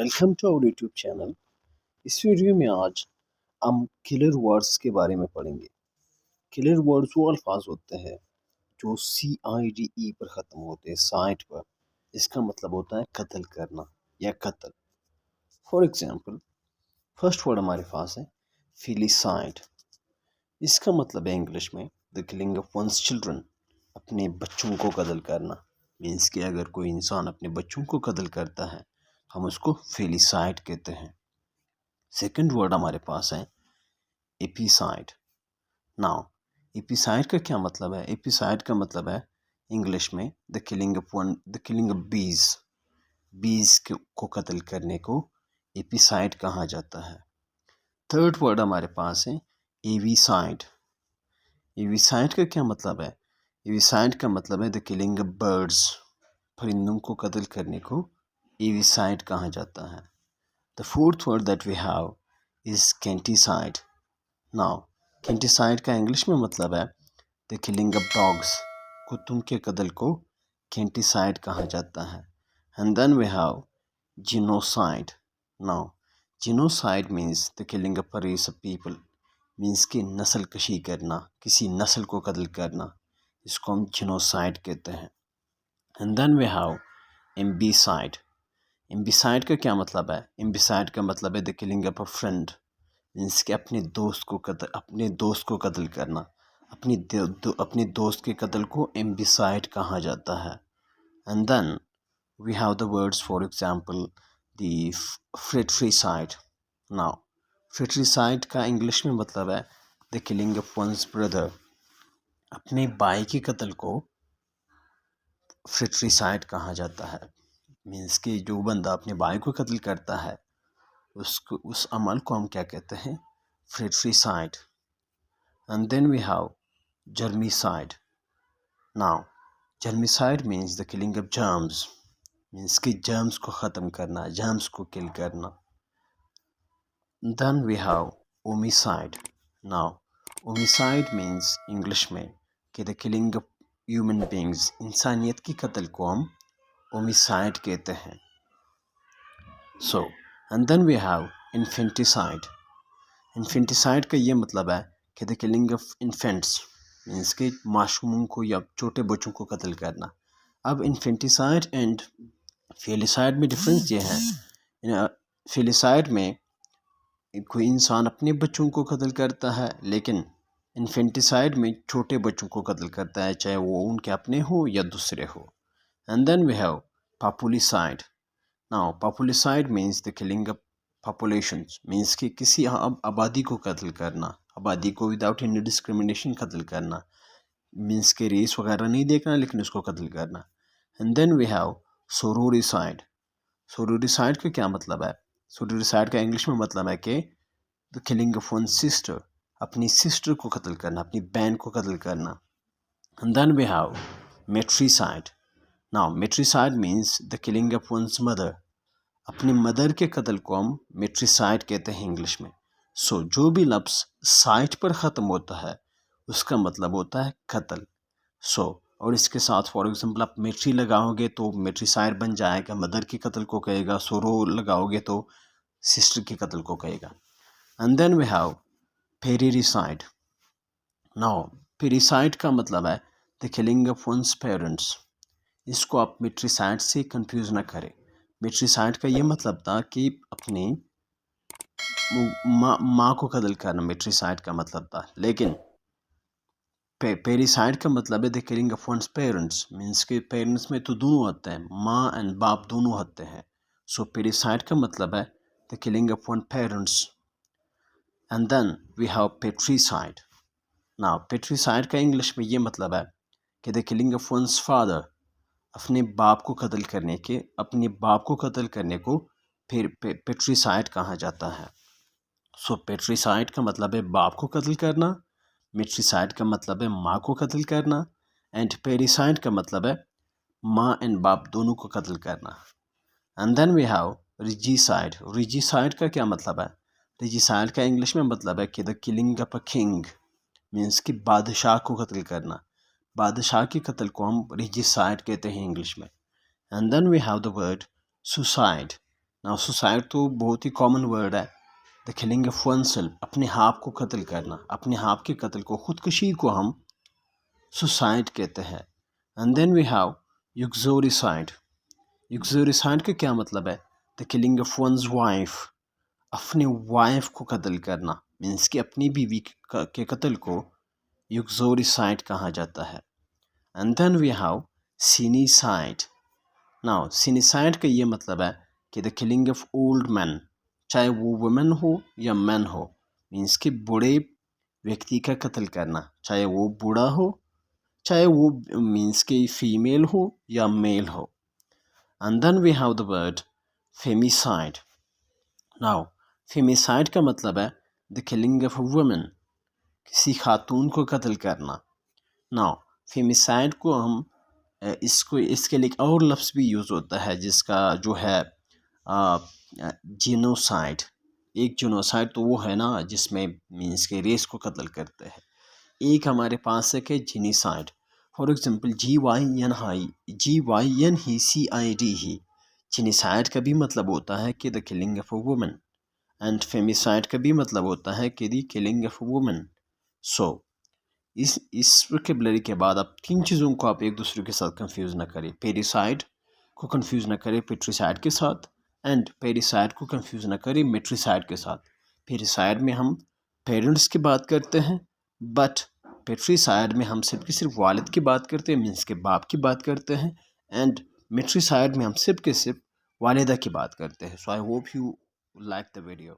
Welcome to our YouTube channel. इस video में आज हम किलर वर्ड्स के बारे में पढ़ेंगे। किलर वर्ड्स वो अल्फाज होते हैं जो CIDE पर ख़त्म होते हैं, साइड पर। इसका मतलब होता है कत्ल करना या कत्ल। फॉर एग्जांपल, फर्स्ट वर्ड हमारे पास है फिलिसाइड। इसका मतलब है इंग्लिश में the killing of one's children, अपने बच्चों को कत्ल करना। मीन्स कि अगर कोई इंसान अपने बच्चों को कत्ल करता है हम उसको फेलिसाइड कहते हैं। सेकंड वर्ड हमारे पास है एपिसाइड। नाउ एपिसाइड का क्या मतलब है? एपिसाइड का मतलब है इंग्लिश में द किलिंग ऑफ बीज। बीज को कत्ल करने को एपिसाइड कहा जाता है। थर्ड वर्ड हमारे पास है एविसाइड। एविसाइड का क्या मतलब है? एविसाइड का मतलब है द किलिंग ऑफ बर्ड्स। परिंदों को कत्ल करने को एविसाइड कहा जाता है। The fourth word that we have is canticide. Now, canticide का इंग्लिश में मतलब है the killing of dogs. कुत्तों के कत्ल को canticide कहा जाता है। And then we have genocide. Now, genocide means the killing of a race of people. Means कि नस्ल कशी करना, किसी नस्ल को कत्ल करना, इसको हम genocide कहते हैं। And then we have एम्बिसाइड। एम्बिसाइड का क्या मतलब है? एम्बिसाइड का मतलब है the killing of a friend. Means कि अपने दोस्त को कत्ल करना। अपने दोस्त के कत्ल को एम्बिसाइड कहा जाता है। And then we have the words, for example the fratricide. Now fratricide का इंग्लिश में मतलब है the killing of one's brother. अपने भाई के कत्ल को फ्रेट्रिसाइड कहा जाता है। मीन्स कि जो बंदा अपने भाई को कत्ल करता है उस अमल को हम क्या कहते हैं? Fratricide. And then we have germicide. Now germicide means the killing of germs. Means कि जर्म्स को ख़त्म करना, जर्म्स को किल करना। Then we have homicide. Now homicide means English में कि the killing of human beings. इंसानियत की कत्ल को हम ओमिसाइड कहते हैं। So and then we have infanticide. Infanticide का ये मतलब है कि the killing of infants. Means कि मासूमों को या छोटे बच्चों को कत्ल करना। अब इन्फेंटिसाइड एंड फेलिसाइड में डिफरेंस ये है। फेलिसाइड में कोई इंसान अपने बच्चों को कत्ल करता है, लेकिन इन्फेंटिसाइड में छोटे बच्चों को कत्ल करता है, चाहे वो उनके अपने हो या दूसरे हो। And then we have populicide. Now populicide means the killing of populations. Means कि किसी आबादी को कत्ल करना, आबादी को विदाउट एनी डिस्क्रिमिनेशन कत्ल करना। मीन्स कि रेस वगैरह नहीं देखना, लेकिन उसको कत्ल करना। And then we have sororicide. Sororicide का क्या मतलब है? सोरोरिसाइड का इंग्लिश में मतलब है कि the killing of one sister. अपनी सिस्टर को कत्ल करना, अपनी बहन को कत्ल करना। And then we have matricide. Now matricide means the killing of one's mother. अपनी मदर के कत्ल को हम मेट्रिसाइड कहते हैं इंग्लिश में। सो जो भी लफ्ज़ साइड पर ख़त्म होता है उसका मतलब होता है कत्ल। और इसके साथ फॉर एग्जांपल आप मेट्री लगाओगे तो मेट्रिसाइड बन जाएगा, मदर के कत्ल को कहेगा। सोरो लगाओगे तो सिस्टर के कत्ल को कहेगा। And then we have parricide. Now parricide का मतलब है the killing of one's parents. इसको आप मेट्रिसाइड से कंफ्यूज ना करें। मेट्रिसाइड का ये मतलब था कि अपने माँ को कत्ल करना मेट्रिसाइड का मतलब था, लेकिन पेरिसाइड का मतलब है the killing of one's parents. Means के पेरेंट्स में तो दोनों होते हैं, माँ एंड बाप दोनों होते हैं। सो पेरिसाइड का मतलब है the killing of one parents. And then we have patricide. Now patricide का इंग्लिश में ये मतलब है कि the killing of one's father. अपने बाप को कत्ल करने को फिर पेट्रिसाइड कहा जाता है। सो पेट्रिसाइड का मतलब है बाप को कत्ल करना, मेट्रिसाइड का मतलब है माँ को कत्ल करना, एंड पेरिसाइड का मतलब है माँ एंड बाप दोनों को कत्ल करना। And then we have regicide. Regicide का क्या मतलब है? रिजीसाइड का इंग्लिश में मतलब है कि the killing of a king. Means कि बादशाह को कत्ल करना। बादशाह के कत्ल को हम रिजीसाइड कहते हैं इंग्लिश में। And then we have the word suicide. Now suicide तो बहुत ही कॉमन वर्ड है। The killing of oneself, अपने आप को कत्ल करना, अपने आप के कत्ल को, खुदकुशी को हम सुसाइड कहते हैं। And then we have uxoricide. Uxoricide का क्या मतलब है? The killing of one's wife, अपनी वाइफ को कत्ल करना, मीन्स कि अपनी बीवी के कत्ल को यूक्सोरिसाइड कहा जाता है। And then we have senicide. Now senicide का ये मतलब है कि the killing of old man, चाहे वो वुमेन हो या मैन हो, मीन्स कि बूढ़े व्यक्ति का कत्ल करना, चाहे वो बूढ़ा हो, चाहे वो मीन्स कि फीमेल हो या मेल हो। And then we have the word femicide. Now femicide का मतलब है the killing of a women, किसी खातून को कत्ल करना। नाउ फेमिसाइड को हम इसके लिए एक और लफ्ज़ भी यूज़ होता है जिसका जो है जीनोसाइड। एक जीनोसाइड तो वो है ना जिसमें मीन्स के रेस को कत्ल करते हैं। एक हमारे पास है कि जीनीसाइड। फॉर एग्जांपल GYN ही। जीनीसाइड का भी मतलब होता है कि the killing of a woman, and femicide का भी मतलब होता है कि the killing of a woman. So इस वोकैबुलरी के बाद आप तीन चीज़ों को आप एक दूसरे के साथ कंफ्यूज ना करें। पेरिसाइड को कंफ्यूज ना करें पेट्रिसाइड के साथ, एंड पेरिसाइड को कंफ्यूज ना करें मेट्रिसाइड के साथ। पेरिसाइड में हम पेरेंट्स की बात करते हैं, बट पेट्रिसाइड में हम सिर्फ की सिर्फ वालिद की बात करते हैं, मीन्स के बाप की बात करते हैं। एंड मेट्रिसाइड में हम सिर्फ के सिर्फ वालिदा की बात करते हैं। So I hope you like the video.